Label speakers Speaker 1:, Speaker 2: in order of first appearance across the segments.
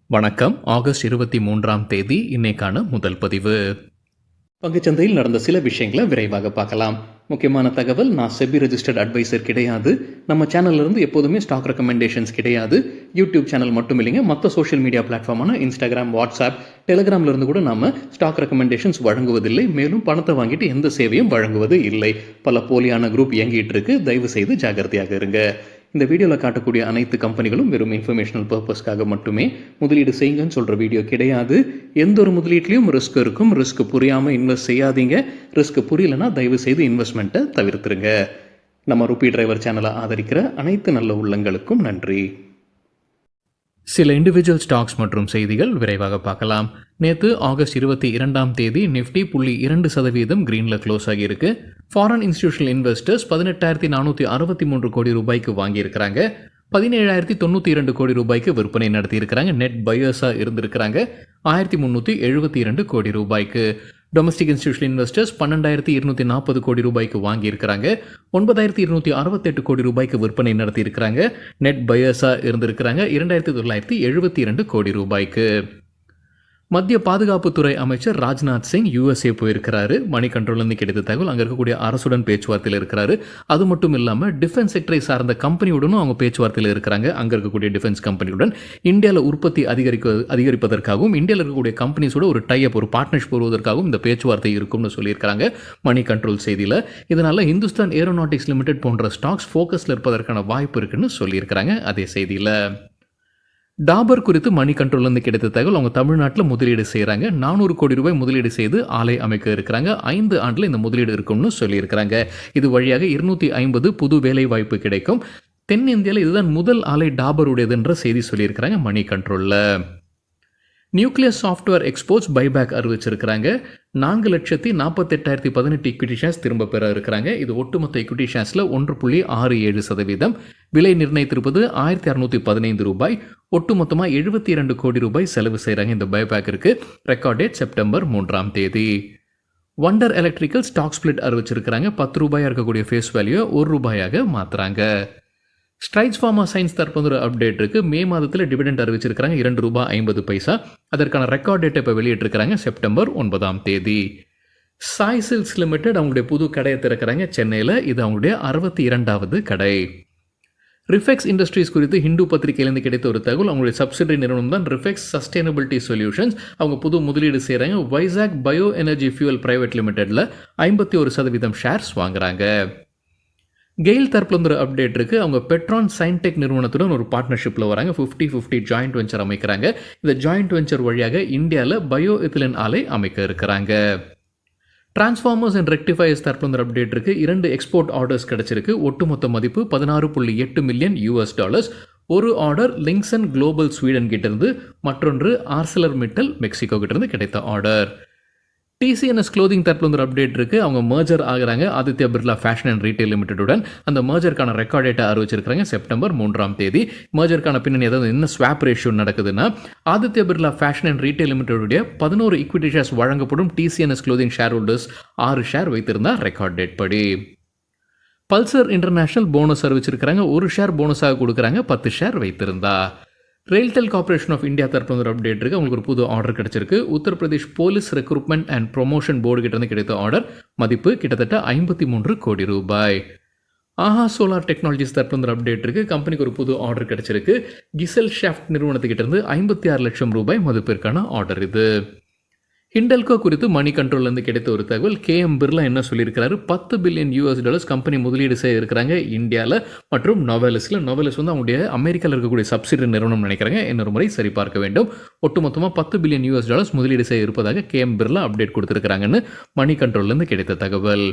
Speaker 1: வணக்கம். ஆகஸ்ட் 23ஆம் தேதி இன்னைக்கான முதல் பதிவு. பங்குச்சந்தையில் நடந்த சில விஷயங்களை விரைவாக பார்க்கலாம். முக்கியமான தகவல், நான் செபி ரெஜிஸ்டர்ட் அட்வைசர் கிடையாது. நம்ம சேனல்ல இருந்து எப்போதுமே ஸ்டாக் ரெக்கமெண்டேஷன்ஸ் கிடையாது. யூடியூப் சேனல் மட்டும் இல்லைங்க, மற்ற சோஷியல் மீடியா பிளாட்ஃபார்மான இன்ஸ்டாகிராம், வாட்ஸ்அப், டெலிகிராம்ல இருந்து கூட நாம ஸ்டாக் ரெக்கமெண்டேஷன்ஸ் வழங்குவதில்லை. மேலும் பணத்தை வாங்கிட்டு எந்த சேவையும் வழங்குவது இல்லை. பல போலியான குரூப் இயங்கிட்டு இருக்கு. தயவு செய்து ஜாகிரதையாக இருங்க. இந்த வீடியோவில் காட்டக்கூடிய அனைத்து கம்பெனிகளும் வெறும் இன்ஃபர்மேஷனல் பர்பஸ்க்காக மட்டுமே முதலீடு செய்யுங்கன்னு சொல்கிற வீடியோ கிடையாது. எந்த ஒரு முதலீட்லையும் ரிஸ்க் இருக்கும். ரிஸ்க் புரியாமல் இன்வெஸ்ட் செய்யாதீங்க. ரிஸ்க் புரியலன்னா தயவு செய்து இன்வெஸ்ட்மெண்ட்டை தவிர்த்துருங்க. நம்ம ருபி டிரைவர் சேனலை ஆதரிக்கிற அனைத்து நல்ல உள்ளங்களுக்கும் நன்றி. சில இண்டிவிஜுவல் ஸ்டாக்ஸ் மற்றும் செய்திகள் விரைவாக பார்க்கலாம். நேற்று ஆகஸ்ட் 22ஆம் தேதி நிஃப்டி 0.2% கிரீனில் க்ளோஸ் ஆகியிருக்கு. ஃபாரின் இன்ஸ்டிடியூஷனல் இன்வெஸ்டர்ஸ் 18,463 கோடி ரூபாய்க்கு வாங்கியிருக்கிறாங்க. 17,092 கோடி ரூபாய்க்கு விற்பனை நடத்தியிருக்கிறாங்க. நெட் பையர்ஸாக இருந்திருக்கிறாங்க 1,372 கோடி ரூபாய்க்கு. டொமஸ்டிக் இன்ஸ்டிடியூஷனல் இன்வெஸ்டர்ஸ் 12,240 கோடி ரூபாய்க்கு வாங்கியிருக்கிறாங்க. 9,268 கோடி ரூபாய்க்கு விற்பனை நடத்தியிருக்கிறாங்க. நெட் பையர்ஸாக இருந்திருக்கிறாங்க 2,972 கோடி ரூபாய்க்கு. மத்திய பாதுகாப்புத்துறை அமைச்சர் ராஜ்நாத் சிங் USA போயிருக்கிறாரு. மணி கண்ட்ரோல்லேருந்து கிடைத்த தகவல், அங்கே இருக்கக்கூடிய அரசுடன் பேச்சுவார்த்தையில் இருக்கிறாரு. அது மட்டும் இல்லாமல் டிஃபென்ஸ் செக்டரை சார்ந்த கம்பெனியுடனும் அவங்க பேச்சுவார்த்தையில் இருக்கிறாங்க. அங்கே இருக்கக்கூடிய டிஃபென்ஸ் கம்பெனியுடன் இந்தியாவில் உற்பத்தி அதிகரிப்பதற்காகவும் இந்தியாவில் இருக்கக்கூடிய கம்பெனிஸோட ஒரு டைப், ஒரு பார்ட்னர்ஷிப் வருவதற்காகவும் இந்த பேச்சுவார்த்தை இருக்கும்னு சொல்லியிருக்கிறாங்க மணி கண்ட்ரோல் செய்தியில். இதனால் இந்துஸ்தான் ஏரோநாட்டிக்ஸ் லிமிடெட் போன்ற ஸ்டாக்ஸ் ஃபோக்கஸில் இருப்பதற்கான வாய்ப்பு இருக்குன்னு சொல்லியிருக்கிறாங்க அதே செய்தியில். டாபர் குறித்து மணி கண்ட்ரோல்லேருந்து கிடைத்த தகவல், அவங்க தமிழ்நாட்டில் முதலீடு செய்கிறாங்க. 400 கோடி ரூபாய் முதலீடு செய்து ஆலை அமைக்க இருக்கிறாங்க. 5 ஆண்டில் இந்த முதலீடு இருக்கும்னு சொல்லியிருக்கிறாங்க. இது வழியாக 250 புது வேலை வாய்ப்பு கிடைக்கும். தென்னிந்தியாவில் இதுதான் முதல் ஆலை டாபருடையதுன்ற செய்தி சொல்லியிருக்கிறாங்க மணி கண்ட்ரோலில். நியூக்ளியஸ் சாஃப்ட்வேர் எக்ஸ்போர்ட்ஸ் பைபேக் அறிவிச்சிருக்கிறாங்க. 4,48,018 இக்விட்டி ஷேர்ஸ் திரும்ப பெற இருக்கிறாங்க. இது ஒட்டுமொத்த இக்விட்டி ஷேர்ஸில் 1.67%. விலை நிர்ணயித்திருப்பது 1,615 ரூபாய். ஒட்டுமொத்தமாக 72 கோடி ரூபாய் செலவு செய்கிறாங்க இந்த பைபேக்கிற்கு. ரெக்கார்ட் டேட் செப்டம்பர் 3ஆம் தேதி. வண்டர் எலக்ட்ரிக்கல் ஸ்டாக் ஸ்பிளிட் அறிவிச்சிருக்கிறாங்க. 10 ரூபாயாக இருக்கக்கூடிய ஃபேஸ் வேல்யூ 1 ரூபாயாக மாற்றுறாங்க. ஸ்ட்ரைட்ஸ் ஃபார்மா சயின்ஸ் தரப்பு ஒரு அப்டேட் இருக்குது. மே மாதத்தில் டிவிடெண்ட் அறிவிச்சிருக்கிறாங்க ₹2.50. அதற்கான ரெக்கார்ட் டேட்டை இப்போ வெளியிட்டிருக்கிறாங்க செப்டம்பர் 9ஆம் தேதி. சாய் சில்க்ஸ் லிமிடெட் அவங்களுடைய புது கடையை திறக்கிறாங்க சென்னையில். இது அவங்களுடைய 62வது கடை. ரிஃபெக்ஸ் இண்டஸ்ட்ரீஸ் குறித்து ஹிந்து பத்திரிகையிலேருந்து கிடைத்த ஒரு தகவல், அவங்களுடைய சப்சிடரி நிறுவனம் தான் ரிஃபெக்ஸ் சஸ்டைனபிலிட்டி சொல்யூஷன்ஸ். அவங்க புது முதலீடு செய்கிறாங்க. Vizag bio energy fuel private லிமிடெட்டில் 51% ஷேர்ஸ் வாங்குறாங்க. கெயில் தரப்புல ஒரு அப்டேட் இருக்குது. அவங்க பெட்ரான் சைன்டெக் நிறுவனத்துடன் ஒரு பார்ட்னர்ஷிப்பில் வராங்க. 50-50 ஜாயிண்ட் வெஞ்சர் அமைக்கிறாங்க. இந்த ஜாயிண்ட் வெஞ்சர் வழியாக இந்தியாவில் பயோ எத்திலின் ஆலை அமைக்க இருக்கிறாங்க. டிரான்ஸ்ஃபார்மர்ஸ் அண்ட் ரெக்டிஃபயர்ஸ் தரப்புல ஒரு அப்டேட் இருக்குது. 2 எக்ஸ்போர்ட் ஆர்டர்ஸ் கிடைச்சிருக்கு. ஒட்டுமொத்த மதிப்பு $16.8 மில்லியன். ஒரு ஆர்டர் லிங்க்சன் குளோபல் ஸ்வீடன் கிட்டேருந்து, மற்றொன்று ஆர்சலர் மிட்டல் மெக்சிகோ கிட்டேருந்து கிடைத்த ஆர்டர். TCNS க்ளோதிங் தரப்புல ஒரு அப்டேட் இருக்குது. அவங்க மர்ஜர் ஆகிறாங்க Aditya Birla fashion and retail லிமிடெடுடன். அந்த மர்ஜருக்கான ரெக்கார்ட் டேட்டை அறிவிச்சிருக்கிறாங்க செப்டம்பர் 3ஆம் தேதி. மர்ஜருக்கான பின்னணி ஏதாவது என்ன ஸ்வாப் ரேஷியோ நடக்குதுன்னா, Aditya Birla fashion and retail லிமிடெடுடைய 11 ஈக்விட்டி ஷேர்ஸ் வழங்கப்படும். TCNS clothing share holders 6 share வைத்திருந்தா ரெக்கார்ட் டேட் படி. பல்சர் இன்டர்நேஷனல் போனஸ் அறிவிச்சிருக்கிறாங்க. 1 ஷேர் போனஸாக கொடுக்குறாங்க 10 ஷேர் வைத்திருந்தா. ரெயில்டெல் கார்பரேஷன் ஆஃப் இந்தியா தரப்பு ஒரு அப்டேட் இருக்குது. அவங்களுக்கு ஒரு புது ஆர்டர் கிடைச்சிருக்கு. Uttar Pradesh police recruitment and promotion board கிட்டேருந்து கிடைத்த ஆர்டர். மதிப்பு கிட்டத்தட்ட 53 கோடி ரூபாய். ஆஹா சோலார் டெக்னாலஜிஸ் தரப்பு ஒரு அப்டேட் இருக்குது. கம்பெனிக்கு ஒரு புது ஆர்டர் கிடைச்சிருக்கு. கிசல் ஷாஃப்ட் நிறுவனத்துக்கிட்டேருந்து 56 லட்சம் ரூபாய் மதிப்பிற்கான ஆர்டர் இது. ஹிண்டல்கோ குறித்து மணி கண்ட்ரோல்லேருந்து கிடைத்த ஒரு தகவல், KM பிர்லா என்ன சொல்லியிருக்கிறாரு, $10 பில்லியன் கம்பெனி முதலீடு செய்ய இருக்கிறாங்க இந்தியாவில் மற்றும் நோவெலிஸில். நோவெலிஸ் வந்து அவங்களுடைய அமெரிக்காவில் இருக்கக்கூடிய சப்சிடரி நிறுவனம் நினைக்கிறாங்க. இன்னொரு முறை சரிபார்க்க வேண்டும். ஒட்டுமொத்தமாக $10 பில்லியன் முதலீடு செய்ய இருப்பதாக KM பிர்லா அப்டேட் கொடுத்துருக்கிறாங்கன்னு மணி கண்ட்ரோல்லேருந்து கிடைத்த தகவல்.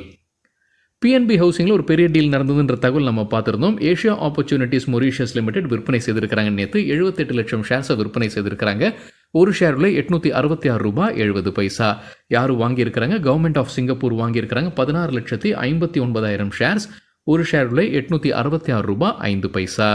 Speaker 1: PNB ஹவுசிங்கில் ஒரு பெரிய டீல் நடந்ததுன்ற தகவல் நம்ம பார்த்துருந்தோம். ஏஷியா ஆப்பர்ச்சுனிட்டிஸ் மொரீஷியஸ் லிமிடெட் விற்பனை செய்திருக்கிறாங்க. நேற்று 78 லட்சம் ஷேர்ஸை விற்பனை செய்திருக்கிறாங்க. ஒரு ஷேரில் $866.70. யார் வாங்கியிருக்கிறாங்க? கவர்மெண்ட் ஆஃப் சிங்கப்பூர் வாங்கியிருக்கிறாங்க. 16,59,000 ஷேர்ஸ். ஒரு ஷேரில் $866.05.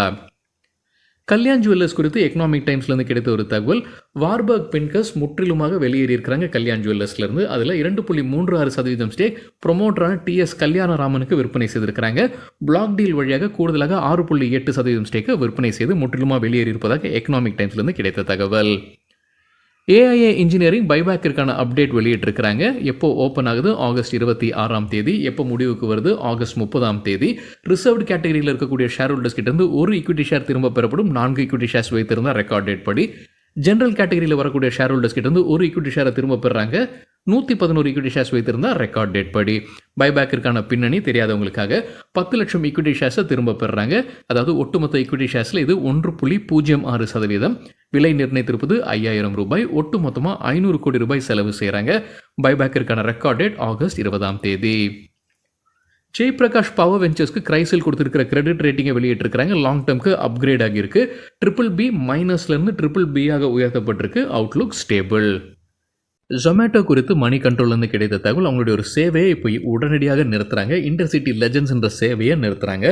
Speaker 1: கல்யாண் ஜுவல்லர்ஸ் குறித்து எக்கனாமிக் டைம்ஸ்லேருந்து கிடைத்த ஒரு தகவல், வார்பர்க் பின்கஸ் முற்றிலுமாக வெளியேறியிருக்கிறாங்க கல்யாண் ஜுவல்லர்ஸ்லேருந்து. அதில் 2.36% ஸ்டேக் ப்ரொமோட்டரான TS கல்யாணராமனுக்கு விற்பனை செய்திருக்கிறாங்க. பிளாக் டீல் வழியாக கூடுதலாக 6.8% ஸ்டேக்கை விற்பனை செய்து முற்றிலுமாக வெளியேறியிருப்பதாக எக்கனாமிக் டைம்ஸ்லேருந்து கிடைத்த தகவல். AIA இன்ஜினியரிங் பைபேக்கிற்கான அப்டேட் வெளியிட்டிருக்கிறாங்க. எப்போ ஓப்பன் ஆகுது? ஆகஸ்ட் 26ஆம் தேதி. எப்போ முடிவுக்கு வருது? ஆகஸ்ட் 30ஆம் தேதி. ரிசர்வ்டு கேட்டகரியில் இருக்கக்கூடிய ஷேர் ஹோல்டர்ஸ் கிட்டேருந்து ஒரு ஈக்விட்டி ஷேர் திரும்ப பெறப்படும். 4 ஈக்விட்டி ஷேர்ஸ் வைத்திருந்த ரெக்கார்ட் டேட் படி. ஜென்ரல் கேட்டகரியில் வரக்கூடிய ஷேர் ஹோல்டர்ஸ் கிட்டேருந்து ஒரு ஈக்விட்டி ஷேரை திரும்ப பெறாங்க. 111 ஈக்விட்டி ஷேர்ஸ் வைத்திருந்தா ரெக்கார்ட் டேட் படி. பைபேக்கிற்கான பின்னணி தெரியாதவங்களுக்காக 10 லட்சம் ஈக்விட்டி ஷேர்ஸை திரும்ப பெறாங்க. அதாவது ஒட்டுமொத்த ஈக்விட்டி ஷேர்ஸில் இது 1.06%. விலை நிர்ணயித்திருப்பது ₹5000. ஒட்டுமொத்தமாக ₹500 கோடி செலவு செய்கிறாங்க. பைபேக்கிற்கான ரெக்கார்ட் டேட் ஆகஸ்ட் 20ஆம் தேதி. ஜெய்பிரகாஷ் பவர் வெஞ்சர்ஸ்க்கு கிரைசில் கொடுத்திருக்கிற கிரெடிட் ரேட்டிங்கை வெளியிட்டிருக்கிறாங்க. லாங் டேர்முக்கு அப்கிரேட் ஆகியிருக்கு. BBB மைனஸ்லேருந்து BBB ஆக உயர்த்தப்பட்டிருக்கு. Outlook stable. ஜொமேட்டோ குறித்து மணி கண்ட்ரோல்லேருந்து கிடைத்த தகவல், அவங்களுடைய ஒரு சேவையை இப்போ உடனடியாக நிறுத்துறாங்க. இன்டர்சிட்டி லெஜண்ட்ஸ் என்ற சேவையை நிறுத்துறாங்க.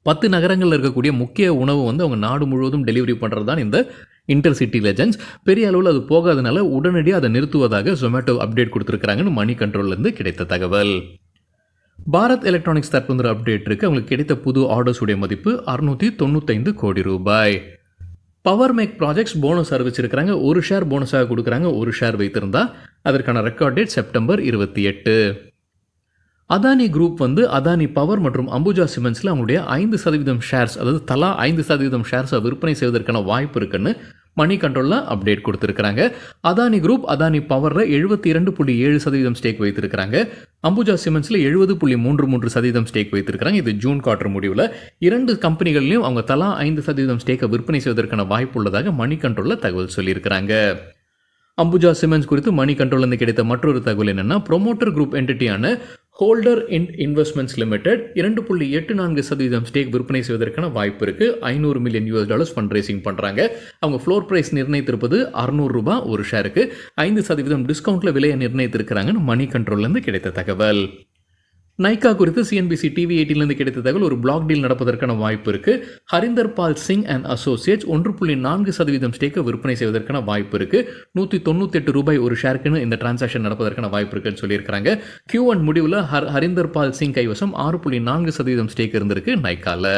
Speaker 1: 10 நகரங்களில் இருக்கக்கூடிய முக்கிய உணவு அவங்க நாடு முழுவதும் டெலிவரி பண்ணுறது தான் இந்த இன்டர்சிட்டி லெஜண்ட்ஸ். பெரிய அளவில் அது போகாதனால உடனடியாக அதை நிறுத்துவதாக ஜொமேட்டோ அப்டேட் கொடுத்துருக்காங்கன்னு மணி கண்ட்ரோல்லேருந்து கிடைத்த தகவல். பாரத் எலக்ட்ரானிக்ஸ் தற்போது அப்டேட் இருக்குது. அவங்களுக்கு கிடைத்த புது ஆர்டர்ஸ் உடைய மதிப்பு ₹695 கோடி. பவர் மேக் ப்ராஜெக்ட்ஸ் போனஸ் அறிவிச்சிருக்கிறாங்க. ஒரு ஷேர் போனஸாக கொடுக்குறாங்க. ஒரு ஷேர் வைத்திருந்தா அதற்கான record date September 28. Adani group Adani power மற்றும் அம்புஜா சிமெண்ட்ஸில் அவங்களுடைய 5% ஷேர்ஸ், அதாவது தலா 5% ஷேர்ஸை விற்பனை செய்வதற்கான வாய்ப்பு இருக்குன்னு மணி கண்ட்ரோலில் அப்டேட் கொடுத்துருக்காங்க. அதானி குரூப் அதானி பவரில் 72.7% ஸ்டேக் வைத்திருக்கிறாங்க. அம்புஜா சிமெண்ட்ஸில் 70.33% ஸ்டேக் வைத்திருக்கிறாங்க. இது ஜூன் குவார்டர் முடிவில் 2 கம்பெனிகள்லையும் அவங்க தலா 5% ஸ்டேக்கை விற்பனை செய்வதற்கான வாய்ப்பு உள்ளதாக மணி கண்ட்ரோலில் தகவல் சொல்லியிருக்கிறாங்க. அம்புஜா சிமெண்ட்ஸ் குறித்து மணி கண்ட்ரோலில் கிடைத்த மற்றொரு தகவல் என்னென்னா, ப்ரொமோட்டர் குரூப் என்டிட்டியான ஹோல்டர் இன்வெஸ்ட்மெண்ட்ஸ் லிமிடெட் 2.84% ஸ்டேக் விற்பனை செய்வதற்கான வாய்ப்பு இருக்குது. $500 மில்லியன் ஃபண்ட் ரைசிங் பண்ணுறாங்க. அவங்க ஃப்ளோர் ப்ரைஸ் நிர்ணயித்திருப்பது ₹600 ஒரு ஷேருக்கு. 5% டிஸ்கவுண்ட்டில் விலையை நிர்ணயித்திருக்கிறாங்கன்னு மணி கண்ட்ரோல்லேருந்து கிடைத்த தகவல். நைக்கா குறித்து CNBC TV 18 கிடைத்த தகவல், ஒரு பிளாக் டீல் நடப்பதற்கான வாய்ப்பு இருக்குது. ஹரிந்தர் பால் சிங் அண்ட் அசோசியேட்ஸ் 1.4% ஸ்டேக்கை விற்பனை செய்வதற்கான வாய்ப்பு இருக்குது. ₹198 ஒரு ஷேருக்குன்னு இந்த டிரான்சாக்ஷன் நடப்பதற்கான வாய்ப்பு இருக்குன்னு சொல்லியிருக்கிறாங்க. Q1 முடிவில் ஹரிந்தர் பால் சிங் கைவசம் 6.4% ஸ்டேக் இருந்திருக்கு நைக்காவில்.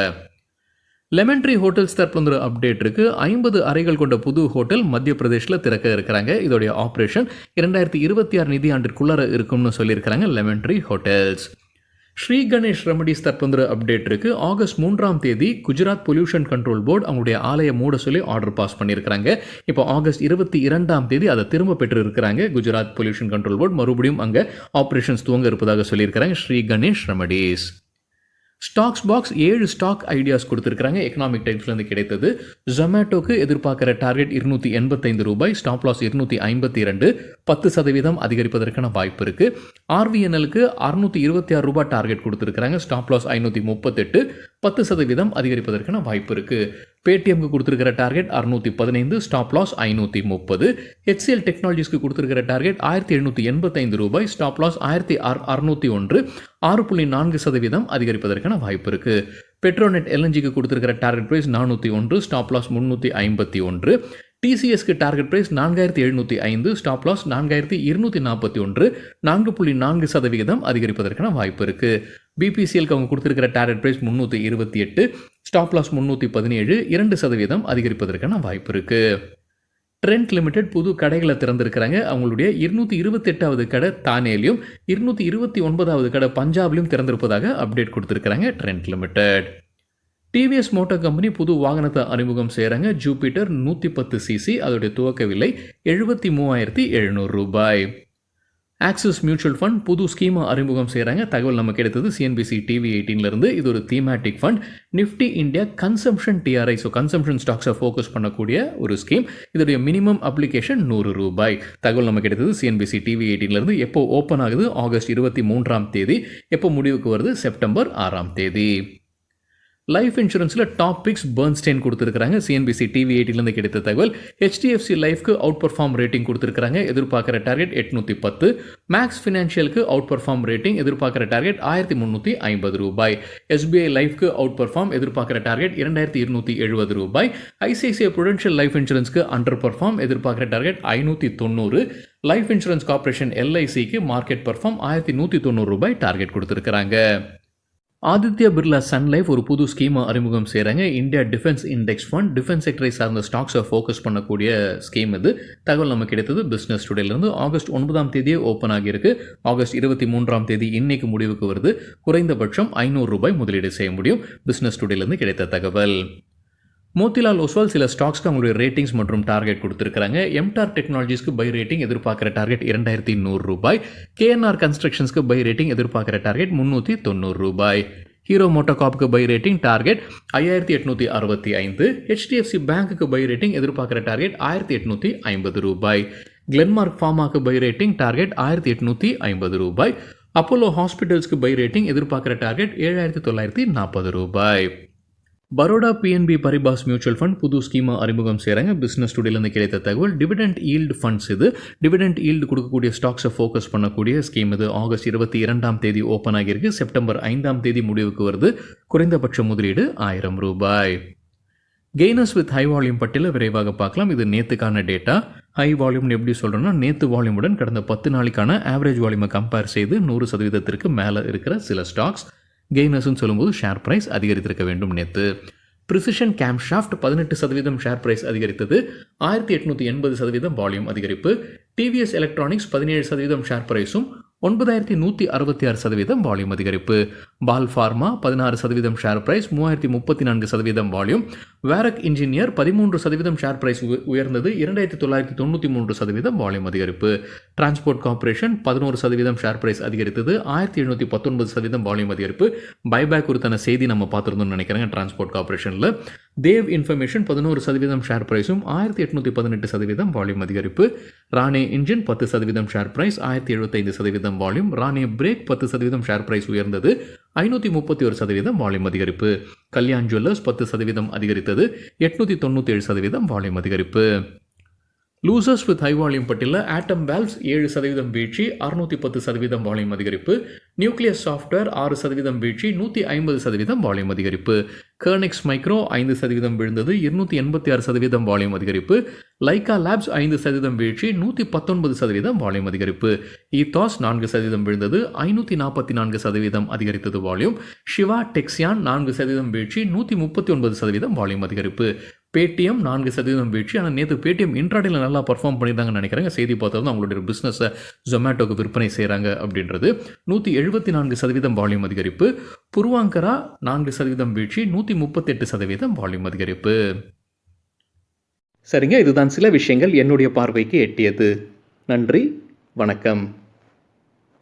Speaker 1: லெமன் ட்ரீ ஹோட்டல்ஸ் தற்போது அப்டேட் இருக்குது. 50 அறைகள் கொண்ட புது ஹோட்டல் மத்திய பிரதேஷில் திறக்க இருக்கிறாங்க. இதோடைய ஆப்ரேஷன் 2026 நிதியாண்டிற்குள்ளார இருக்கும்னு சொல்லியிருக்கிறாங்க lemon tree hotels. Shri Ganesh remedies தற்போது அப்டேட் இருக்குது. ஆகஸ்ட் 3ஆம் தேதி குஜராத் பொல்யூஷன் கண்ட்ரோல் போர்டு அவங்களுடைய ஆலையை மூட சொல்லி ஆர்டர் பாஸ் பண்ணியிருக்கிறாங்க. இப்போ ஆகஸ்ட் 22ஆம் தேதி அதை திரும்ப பெற்று இருக்கிறாங்க. குஜராத் பொல்யூஷன் கண்ட்ரோல் போர்டு மறுபடியும் அங்கே ஆப்ரேஷன்ஸ் துவங்க இருப்பதாக சொல்லியிருக்கிறாங்க Shri Ganesh remedies. Stocks box 7 stock ideas கொடுத்துருக்காங்க. எக்கனாமிக் டைம்ஸ்லேருந்து கிடைத்தது. ஜொமேட்டோக்கு எதிர்பார்க்குற டார்கெட் ₹285, ஸ்டாப் லாஸ் 252, 10% அதிகரிப்பதற்கான வாய்ப்பு இருக்குது. RVNLக்கு ₹626 டார்கெட் கொடுத்துருக்காங்க. ஸ்டாப் லாஸ் 538, 10% அதிகரிப்பதற்கான வாய்ப்பு இருக்குது. பேடிஎம்க்கு கொடுத்துருக்கிற டார்கெட் 615, ஸ்டாப் லாஸ் 530. HCL டெக்னாலஜிஸ்க்கு கொடுத்துருக்கிற டார்கெட் ₹1785, ஸ்டாப் லாஸ் 1601, 6.4% அதிகரிப்பதற்கான வாய்ப்பு இருக்கு. பெட்ரோநெட் LNGக்கு கொடுத்திருக்கிற டார்கெட் பிரைஸ் 401, ஸ்டாப் லாஸ் 351. TCSக்கு டார்கெட் பிரைஸ் 4705, ஸ்டாப் லாஸ் 4241, 4.4% அதிகரிப்பதற்கான வாய்ப்பு இருக்கு. BPCLக்கு அவங்க கொடுத்திருக்கிற டார்கெட் பிரைஸ் 328, ஸ்டாப் லாஸ் 317, 2% அதிகரிப்பதற்கான வாய்ப்பு இருக்கு. ட்ரெண்ட் லிமிடெட் புது கடைகளை திறந்திருக்கிறாங்க. அவங்களுடைய 228வது கடை தானேலையும் 229வது கடை பஞ்சாப்லையும் திறந்திருப்பதாக அப்டேட் கொடுத்துருக்காங்க trend limited. TVS motor company புது வாகனத்தை அறிமுகம் செய்கிறாங்க. ஜூபிட்டர் 110cc, அதோடைய துவக்க விலை ₹73,700. ஆக்சிஸ் மியூச்சுவல் ஃபண்ட் புது ஸ்கீமை அறிமுகம் செய்கிறாங்க. தகவல் நமக்கு கிடைத்தது CNBC TV 18லேருந்து. இது ஒரு thematic fund. Nifty India consumption TRI, so consumption ஸ்டாக்ஸை ஃபோக்கஸ் பண்ணக்கூடிய ஒரு ஸ்கீம். இதோடைய மினிமம் அப்ளிகேஷன் ₹100. தகவல் நமக்கு கிடைத்தது CNBC TV 18லேருந்து. எப்போ ஓப்பன் ஆகுது? ஆகஸ்ட் 23ஆம் தேதி. எப்போ முடிவுக்கு வருது? செப்டம்பர் 6ஆம் தேதி. லைஃப் இன்சூரன்ஸில் டாப் பிக்ஸ் பர்ன்ஸ்டைன் கொடுத்துருக்காங்க. சிஎன்பிசி டிவி 8 கிடைத்த தகவல். ஹெச்டிஎஃப்சி லைஃப்க்கு அவுட் பர்ஃபார்ம் ரேட்டிங் கொடுத்துருக்காங்க. எதிர்பார்க்குற டார்கெட் 810. மேக்ஸ் ஃபினான்ஷியலுக்கு அவுட் பர்ஃபார்ம் ரேட்டிங் எதிர்பார்க்குற டார்கெட் ரூ. 1350. எஸ்பிஐ லைஃப்க்கு அவுட் பர்ஃபார்ம் எதிர்பார்க்குற டார்கெட் ரூ. ஐசிஐசிஐ ப்ரூடென்ஷியல் லைஃப் இன்சூரன்ஸ்க்கு அண்டர் பர்ஃபார்ம் எதிர்பார்க்குற டார்கெட் 590. லைஃப் இன்சூரன்ஸ் கார்பரேஷன் எல்ஐசிக்கு மார்க்கெட் பர்ஃபார்ம் ரூ. டார்கெட் கொடுத்துருக்காங்க. ஆதித்யா பிர்லா சன் லைஃப் ஒரு புது ஸ்கீமை அறிமுகம் செய்கிறாங்க. India defence index fund defence செக்டரை சார்ந்த ஸ்டாக்ஸை ஃபோக்கஸ் பண்ணக்கூடிய ஸ்கீம் இது. தகவல் நமக்கு கிடைத்தது பிஸ்னஸ் டுடேலேருந்து. ஆகஸ்ட் 9 ஓப்பன் ஆகியிருக்கு. ஆகஸ்ட் 23 இன்னைக்கு முடிவுக்கு வருது. குறைந்தபட்சம் ரூ. 500 முதலீடு செய்ய முடியும். பிஸ்னஸ் டுடேலேருந்து கிடைத்த தகவல். மோத்திலால் ஒஸ்வால் சில ஸ்டாக்ஸ்க்கு அவங்களுடைய ரேட்டிங்ஸ் மற்றும் டார்கெட் கொடுத்துருக்காங்க. எம்டார் டெக்னாலஜிஸ்க்கு பை ரேட்டிங் எதிர்பார்க்குற டார்கெட் ரூ. கேஎன்ஆர் கன்ஸ்ட்ரக்ஷன்ஸ்க்கு பை ரேட்டிங் எதிர்பார்க்குற டார்கெட் ரூ. ஹீரோ மோட்டோகாப்க்கு பை ரேட்டிங் டார்கெட் 5865. ஹெச்டிஎஃப்சி பேங்க்குக்கு பை ரேட்டிங் எதிர்பார்க்குற டார்கெட் ரூ. கிளென்மார்க் ஃபார்மாக்கு பை ரேட்டிங் டார்கெட் ரூ. அப்போலோ ஹாஸ்பிட்டல்ஸ்க்கு பை ரேட்டிங் எதிர்பார்க்குற டார்கெட் ரூ. Baroda BNP Paribas mutual fund புது ஸ்கீமை அறிமுகம் செய்கிறாங்க. பிஸ்னஸ் டுடேலேருந்து கிடைத்த தகவல். டிவிடெண்ட் ஈல்டு ஃபண்ட்ஸ் இது. டிவிடெண்ட் ஈல்டு கொடுக்கக்கூடிய ஸ்டாக்ஸை ஃபோக்கஸ் பண்ணக்கூடிய ஸ்கீம் இது. ஆகஸ்ட் 22 ஓப்பன் ஆகியிருக்கு. செப்டம்பர் 5 முடிவுக்கு வருது. குறைந்தபட்ச முதலீடு ரூ. கெய்னர்ஸ் வித் ஹை வால்யூம் பட்டியலை விரைவாக பார்க்கலாம். இது நேற்றுக்கான டேட்டா. ஹை வால்யூம்னு எப்படி சொல்கிறோன்னா, நேற்று வால்யூமுடன் கடந்த 10 நாளைக்கான ஆவரேஜ் வால்யூமை கம்பேர் செய்து 100% மேலே இருக்கிற சில ஸ்டாக்ஸ். கெய்னர்ஸ்னு சொல்லும்போது ஷேர் ப்ரைஸ் அதிகரித்திருக்க வேண்டும். நேற்று ப்ரிசிஷன் கேம்ஷாஃப்ட் 18% ஷேர் ப்ரைஸ் அதிகரித்தது. 1880% வால்யூம் அதிகரிப்பு. டிவிஎஸ் எலக்ட்ரானிக்ஸ் 17% ஷேர் ப்ரைஸும் 9166% வால்யூம் அதிகரிப்பு. Bal pharma 16% share price 3034% volume. Varroc engineer 13% share price உயர்ந்தது. 2993% வால்யூம் அதிகரிப்பு. டிரான்ஸ்போர்ட் கார்பரேஷன் 11% ஷேர் பிரைஸ் அதிகரித்தது. 1719% வால்யூம் அதிகரிப்பு. பைபேக் குறித்தான செய்தி நம்ம பார்த்துருந்தோம்னு நினைக்கிறேங்க. டிரான்ஸ்போர்ட் கார்பரேஷனில் தேவ் இன்ஃபர்மேஷன் 11% ஷேர் பிரைஸும் 1818% வால்யூம் அதிகரிப்பு. Rane engine 10% share price 1075% volume. Rane brake 10% share price உயர்ந்தது. 531% வால்யூம் அதிகரிப்பு. கல்யாண் ஜுவல்லர்ஸ் 10% அதிகரித்தது. 897% வால்யூம் அதிகரிப்பு. லூசர்ஸ் வித் ஹை வால்யூம் பட்டியலில் ஆட்டம் வேல்வ்ஸ் 7% வீழ்ச்சி 610% வால்யூம் அதிகரிப்பு. நியூக்ளியஸ் சாஃப்ட்வேர் 6% வீழ்ச்சி 150% வால்யூம் அதிகரிப்பு. கர்னெக்ஸ் மைக்ரோ 5% விழுந்தது. 286% வால்யூம் அதிகரிப்பு. லைகா லேப்ஸ் 5% வீழ்ச்சி 119% வால்யூம் அதிகரிப்பு. ஈத்தாஸ் 4% விழுந்தது. 544% அதிகரித்தது வால்யூம். ஷிவா டெக்ஸியான் 4% வீழ்ச்சி 139% வால்யூம் அதிகரிப்பு. பேடிஎம் 4% வீழ்ச்சி. ஆனால் நேற்று பேடிஎம் இன்ட்ராடேல நல்லா பர்ஃபார்ம் பண்ணியிருந்தாங்கன்னு நினைக்கிறாங்க. செய்தி பார்த்தது அவங்களுடைய பிஸ்னஸை ஜொமேட்டோக்கு விற்பனை செய்கிறாங்க அப்படின்றது. 174% வால்யூம் அதிகரிப்பு. புருவாங்கரா 4% வீழ்ச்சி 138% வால்யூம் அதிகரிப்பு. சரிங்க, இதுதான் சில விஷயங்கள் என்னுடைய பார்வைக்கு எட்டியது. நன்றி, வணக்கம்.